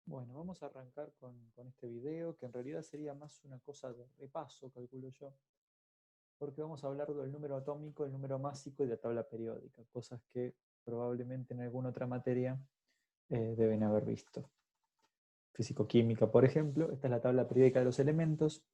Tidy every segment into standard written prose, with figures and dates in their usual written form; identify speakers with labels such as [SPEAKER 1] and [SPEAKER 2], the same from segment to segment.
[SPEAKER 1] Bueno, vamos a arrancar con este video, que en realidad sería más una cosa de repaso, calculo yo, porque vamos a hablar del número atómico, el número másico y la tabla periódica, cosas que probablemente en alguna otra materia deben haber visto. Físico-química, por ejemplo, esta es la tabla periódica de los elementos.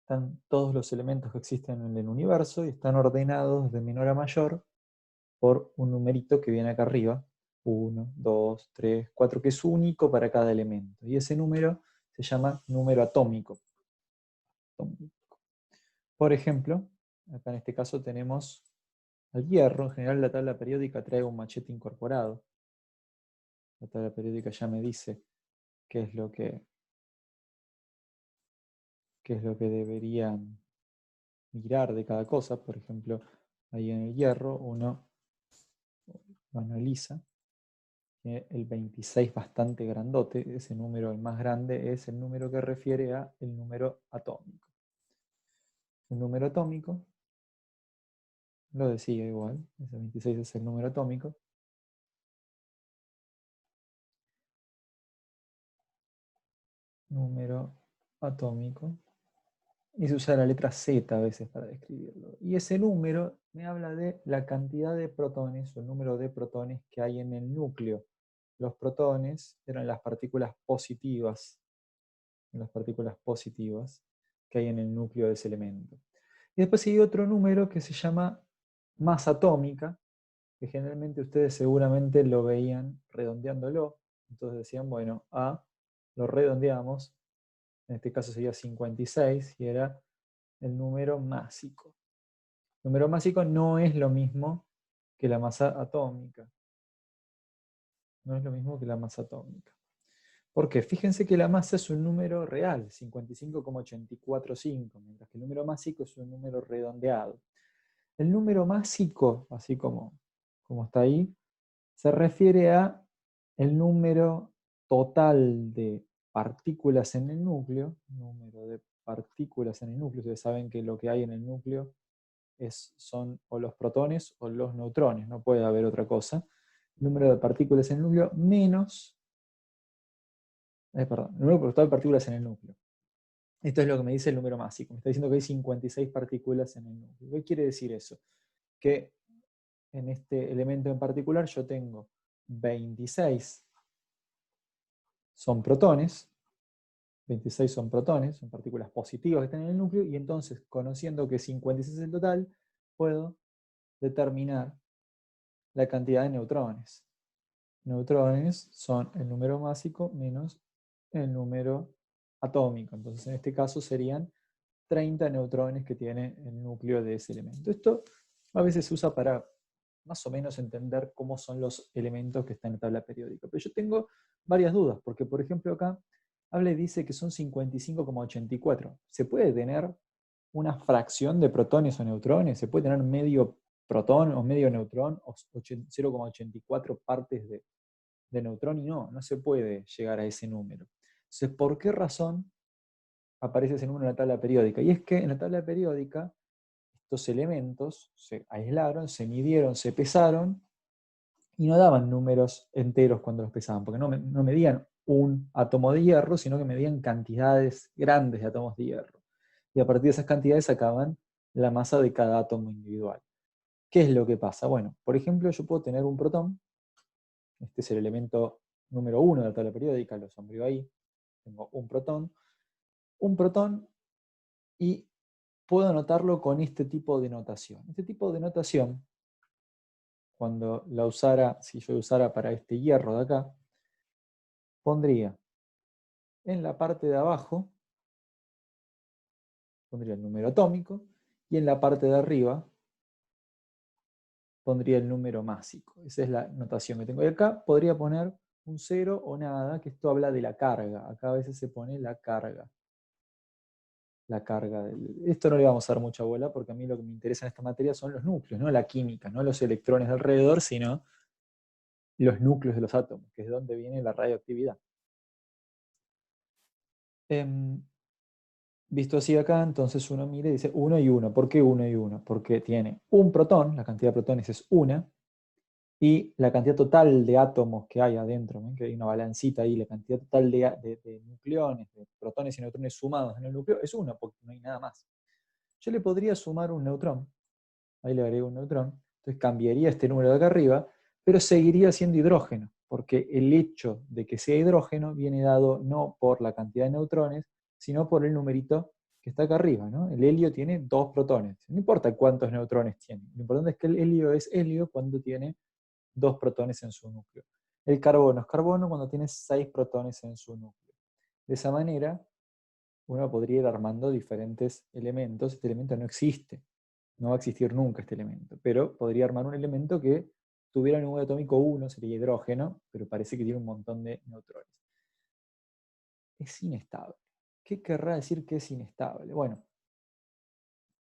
[SPEAKER 1] Están todos los elementos que existen en el universo y están ordenados de menor a mayor por un numerito que viene acá arriba, 1, 2, 3, 4, que es único para cada elemento. Y ese número se llama número atómico. Por ejemplo, acá en este caso tenemos al hierro. En general la tabla periódica trae un machete incorporado. La tabla periódica ya me dice qué es lo que, qué es lo que deberían mirar de cada cosa. Por ejemplo, ahí en el hierro uno lo analiza. Tiene el 26 bastante grandote. Ese número, el más grande, es el número que refiere a el número atómico. El número atómico lo decía igual. Ese 26 es el número atómico. Número atómico. Y se usa la letra Z a veces para describirlo. Y ese número me habla de la cantidad de protones o el número de protones que hay en el núcleo. Los protones eran las partículas positivas que hay en el núcleo de ese elemento. Y después hay otro número que se llama masa atómica, que generalmente ustedes seguramente lo veían redondeándolo. Entonces decían, bueno, A lo redondeamos, en este caso sería 56 y era el número másico. El número másico no es lo mismo que la masa atómica. No es lo mismo que la masa atómica. ¿Por qué? Fíjense que la masa es un número real, 55,845, mientras que el número másico es un número redondeado. El número másico, así como está ahí, se refiere a el número total de partículas en el núcleo. Número de partículas en el núcleo. Ustedes saben que lo que hay en el núcleo son o los protones o los neutrones, no puede haber otra cosa. El número de partículas en el núcleo menos, perdón, el número total de partículas en el núcleo. Esto es lo que me dice el número másico. Me está diciendo que hay 56 partículas en el núcleo. ¿Qué quiere decir eso? Que en este elemento en particular yo tengo 26 son protones, 26 son protones, son partículas positivas que están en el núcleo, y entonces, conociendo que 56 es el total, puedo determinar la cantidad de neutrones. Neutrones son el número másico menos el número atómico. Entonces, en este caso serían 30 neutrones que tiene el núcleo de ese elemento. Esto a veces se usa para más o menos entender cómo son los elementos que están en la tabla periódica. Pero yo tengo varias dudas, porque por ejemplo acá habla y dice que son 55,84. ¿Se puede tener una fracción de protones o neutrones? ¿Se puede tener medio protón o medio neutrón o 0,84 partes de neutrón? Y no se puede llegar a ese número. Entonces, ¿por qué razón aparece ese número en la tabla periódica? Y es que en la tabla periódica estos elementos se aislaron, se midieron, se pesaron y no daban números enteros cuando los pesaban, porque no medían un átomo de hierro, sino que medían cantidades grandes de átomos de hierro. Y a partir de esas cantidades sacaban la masa de cada átomo individual. ¿Qué es lo que pasa? Bueno, por ejemplo, yo puedo tener un protón. Este es el elemento número 1 de la tabla periódica, lo sombrío ahí. Tengo un protón, y puedo anotarlo con este tipo de notación. Este tipo de notación, cuando la usara, si yo usara para este hierro de acá, pondría en la parte de abajo, pondría el número atómico, y en la parte de arriba pondría el número másico. Esa es la notación que tengo. Y acá podría poner un 0 o nada, que esto habla de la carga. Acá a veces se pone la carga. Esto no le vamos a dar mucha bola, porque a mí lo que me interesa en esta materia son los núcleos, no la química, no los electrones de alrededor, sino los núcleos de los átomos, que es de donde viene la radioactividad. Visto así acá, entonces uno mira y dice 1 y 1. ¿Por qué 1 y 1? Porque tiene un protón, la cantidad de protones es 1, y la cantidad total de átomos que hay adentro, ¿ven? Que hay una balancita ahí, la cantidad total de nucleones, de protones y neutrones sumados en el núcleo es 1, porque no hay nada más. Yo le podría sumar un neutrón, ahí le agrego un neutrón, entonces cambiaría este número de acá arriba, pero seguiría siendo hidrógeno, porque el hecho de que sea hidrógeno viene dado no por la cantidad de neutrones, sino por el numerito que está acá arriba, ¿no? El helio tiene 2 protones, no importa cuántos neutrones tiene, lo importante es que el helio es helio cuando tiene 2 protones en su núcleo. El carbono es carbono cuando tiene 6 protones en su núcleo. De esa manera, uno podría ir armando diferentes elementos. Este elemento no existe, no va a existir nunca este elemento, pero podría armar un elemento que tuviera el número atómico 1, sería hidrógeno, pero parece que tiene un montón de neutrones. Es inestable. ¿Qué querrá decir que es inestable? Bueno,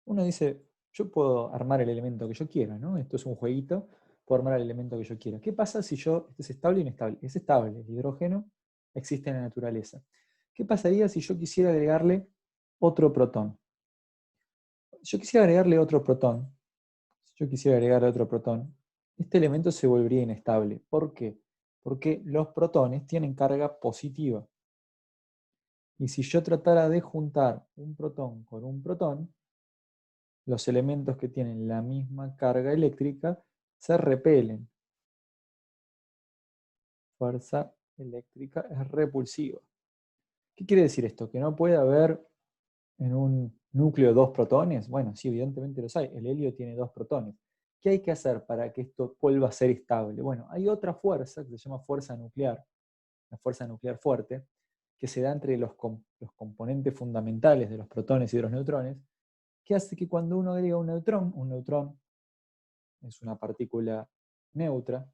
[SPEAKER 1] uno dice, yo puedo armar el elemento que yo quiera, ¿no? Esto es un jueguito, puedo armar el elemento que yo quiera. ¿Qué pasa si esto es estable o inestable? Es estable, el hidrógeno existe en la naturaleza. ¿Qué pasaría si yo quisiera agregarle otro protón? Si yo quisiera agregarle otro protón, este elemento se volvería inestable. ¿Por qué? Porque los protones tienen carga positiva. Y si yo tratara de juntar un protón con un protón, los elementos que tienen la misma carga eléctrica se repelen. Fuerza eléctrica es repulsiva. ¿Qué quiere decir esto? ¿Que no puede haber en un núcleo 2 protones? Bueno, sí, evidentemente los hay. El helio tiene 2 protones. ¿Qué hay que hacer para que esto vuelva a ser estable? Bueno, hay otra fuerza que se llama fuerza nuclear, la fuerza nuclear fuerte, que se da entre los componentes fundamentales de los protones y de los neutrones, que hace que cuando uno agrega un neutrón es una partícula neutra,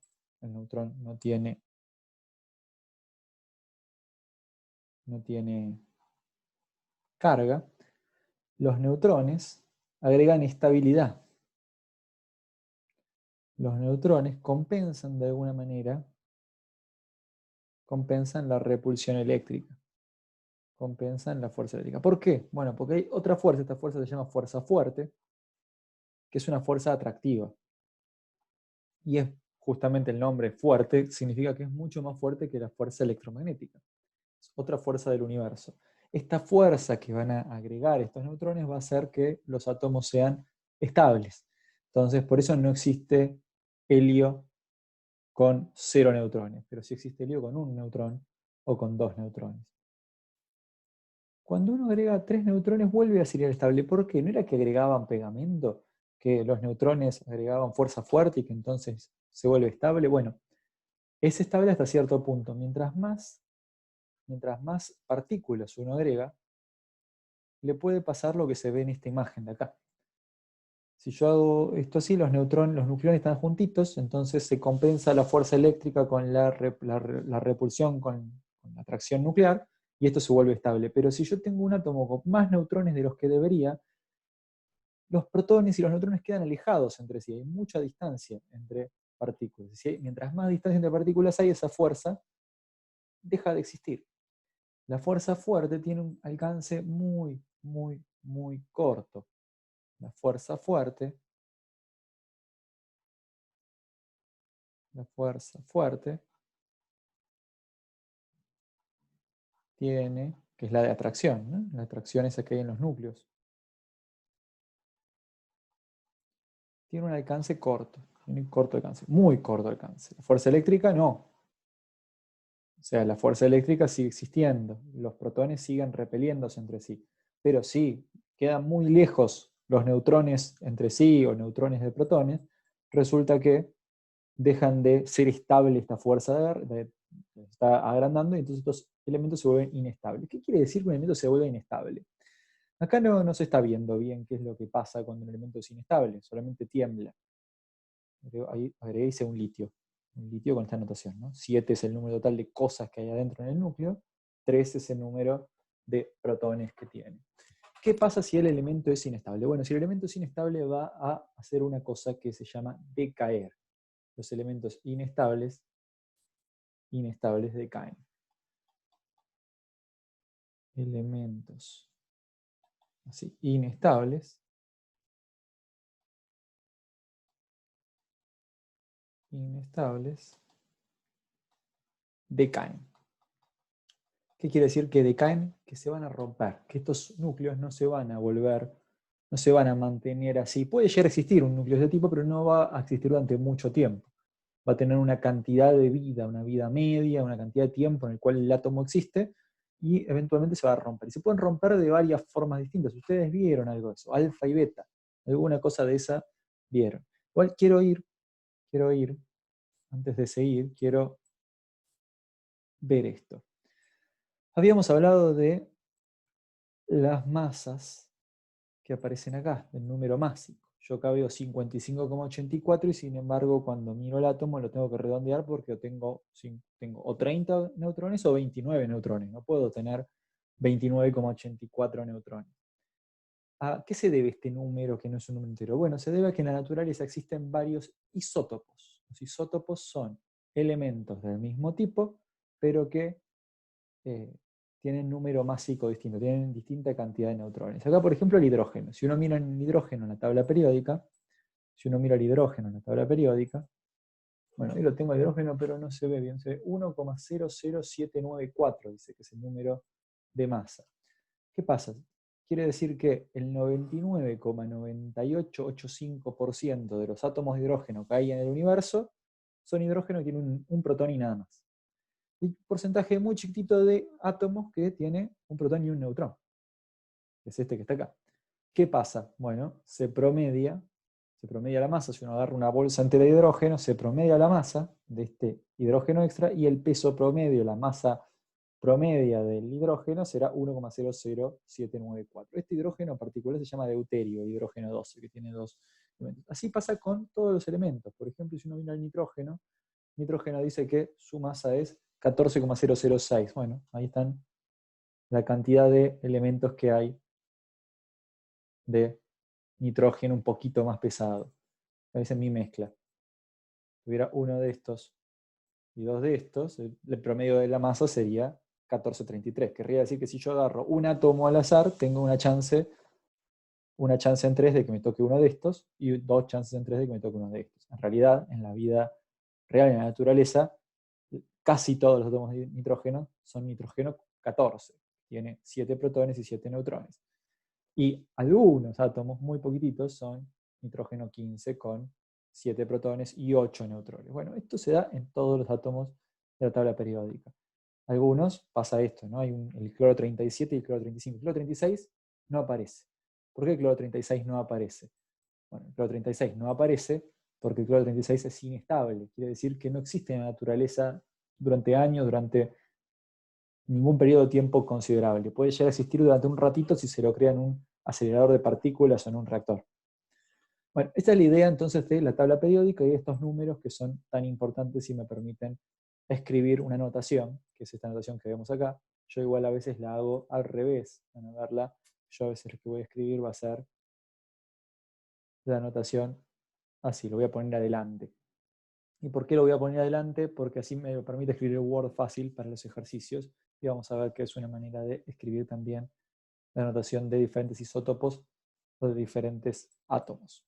[SPEAKER 1] el neutrón no tiene carga, los neutrones agregan estabilidad. Los neutrones compensan de alguna manera, compensan la repulsión eléctrica, compensan la fuerza eléctrica. ¿Por qué? Bueno, porque hay otra fuerza, esta fuerza se llama fuerza fuerte, que es una fuerza atractiva. Y es justamente el nombre fuerte, significa que es mucho más fuerte que la fuerza electromagnética. Es otra fuerza del universo. Esta fuerza que van a agregar estos neutrones va a hacer que los átomos sean estables. Entonces, por eso no existe helio con 0 neutrones, pero sí existe helio con 1 neutrón o con 2 neutrones. Cuando uno agrega 3 neutrones vuelve a ser estable. ¿Por qué? ¿No era que agregaban pegamento? ¿Que los neutrones agregaban fuerza fuerte y que entonces se vuelve estable? Bueno, es estable hasta cierto punto. Mientras más partículas uno agrega, le puede pasar lo que se ve en esta imagen de acá. Si yo hago esto así, los nucleones están juntitos, entonces se compensa la fuerza eléctrica con la repulsión con la atracción nuclear, y esto se vuelve estable. Pero si yo tengo un átomo con más neutrones de los que debería, los protones y los neutrones quedan alejados entre sí, hay mucha distancia entre partículas. Mientras más distancia entre partículas hay, esa fuerza deja de existir. La fuerza fuerte tiene un alcance muy, muy, muy corto. La fuerza fuerte tiene, que es la de atracción, ¿no? La atracción esa que hay en los núcleos. Tiene un alcance corto, tiene un corto alcance, muy corto alcance. La fuerza eléctrica no. O sea, la fuerza eléctrica sigue existiendo, los protones siguen repeliéndose entre sí. Pero si quedan muy lejos los neutrones entre sí o neutrones de protones, resulta que dejan de ser estable esta fuerza, está agrandando y entonces estos elementos se vuelven inestables. ¿Qué quiere decir que un elemento se vuelve inestable? Acá no se está viendo bien qué es lo que pasa cuando un elemento es inestable, solamente tiembla. Ahí agregué un litio con esta notación, ¿no? 7 es el número total de cosas que hay adentro en el núcleo, 3 es el número de protones que tiene. ¿Qué pasa si el elemento es inestable? Bueno, si el elemento es inestable va a hacer una cosa que se llama decaer. Los elementos inestables decaen. Elementos así, inestables inestables decaen. ¿Qué quiere decir que decaen? Que se van a romper, que estos núcleos no se van a volver, no se van a mantener así. Puede llegar a existir un núcleo de este tipo, pero no va a existir durante mucho tiempo. Va a tener una cantidad de vida, una vida media, una cantidad de tiempo en el cual el átomo existe, y eventualmente se va a romper. Y se pueden romper de varias formas distintas. Ustedes vieron algo de eso, alfa y beta, alguna cosa de esa vieron. Igual quiero ir, antes de seguir, quiero ver esto. Habíamos hablado de las masas que aparecen acá, del número másico. Yo acá veo 55,84 y sin embargo cuando miro el átomo lo tengo que redondear porque tengo o 30 neutrones o 29 neutrones. No puedo tener 29,84 neutrones. ¿A qué se debe este número que no es un número entero? Bueno, se debe a que en la naturaleza existen varios isótopos. Los isótopos son elementos del mismo tipo, pero que tienen número másico distinto, tienen distinta cantidad de neutrones. Acá, por ejemplo, el hidrógeno. Si uno mira el hidrógeno en la tabla periódica, bueno, ahí lo tengo el hidrógeno, pero no se ve bien, se ve 1,00794, dice que es el número de masa. ¿Qué pasa? Quiere decir que el 99,9885% de los átomos de hidrógeno que hay en el universo son hidrógeno que tienen un protón y nada más. Y un porcentaje muy chiquitito de átomos que tiene un protón y un neutrón. Es este que está acá. ¿Qué pasa? Bueno, se promedia la masa. Si uno agarra una bolsa entera de hidrógeno, se promedia la masa de este hidrógeno extra y el peso promedio, la masa promedia del hidrógeno será 1,00794. Este hidrógeno en particular se llama deuterio, hidrógeno 12, que tiene dos elementos. Así pasa con todos los elementos. Por ejemplo, si uno mira el nitrógeno dice que su masa es 14,006. Bueno, ahí están la cantidad de elementos que hay de nitrógeno un poquito más pesado. Esa es mi mezcla. Si tuviera uno de estos y dos de estos, el promedio de la masa sería 1433. Querría decir que si yo agarro un átomo al azar, tengo una chance en 3 de que me toque uno de estos y 2 chances en 3 de que me toque uno de estos. En realidad, en la vida real, en la naturaleza, casi todos los átomos de nitrógeno son nitrógeno 14. Tiene 7 protones y 7 neutrones. Y algunos átomos, muy poquititos, son nitrógeno 15 con 7 protones y 8 neutrones. Bueno, esto se da en todos los átomos de la tabla periódica. Algunos pasa esto, ¿no? Hay el cloro 37 y el cloro 35. El cloro 36 no aparece. ¿Por qué el cloro 36 no aparece? Bueno, el cloro 36 no aparece porque el cloro 36 es inestable. Quiere decir que no existe en la naturaleza durante años, durante ningún periodo de tiempo considerable. Puede llegar a existir durante un ratito si se lo crea en un acelerador de partículas o en un reactor. Bueno, esta es la idea entonces de la tabla periódica y de estos números que son tan importantes y me permiten escribir una notación, que es esta notación que vemos acá. Yo igual a veces la hago al revés. Van a verla. Yo a veces lo que voy a escribir va a ser la notación así, lo voy a poner adelante. ¿Y por qué lo voy a poner adelante? Porque así me permite escribir Word fácil para los ejercicios y vamos a ver que es una manera de escribir también la notación de diferentes isótopos o de diferentes átomos.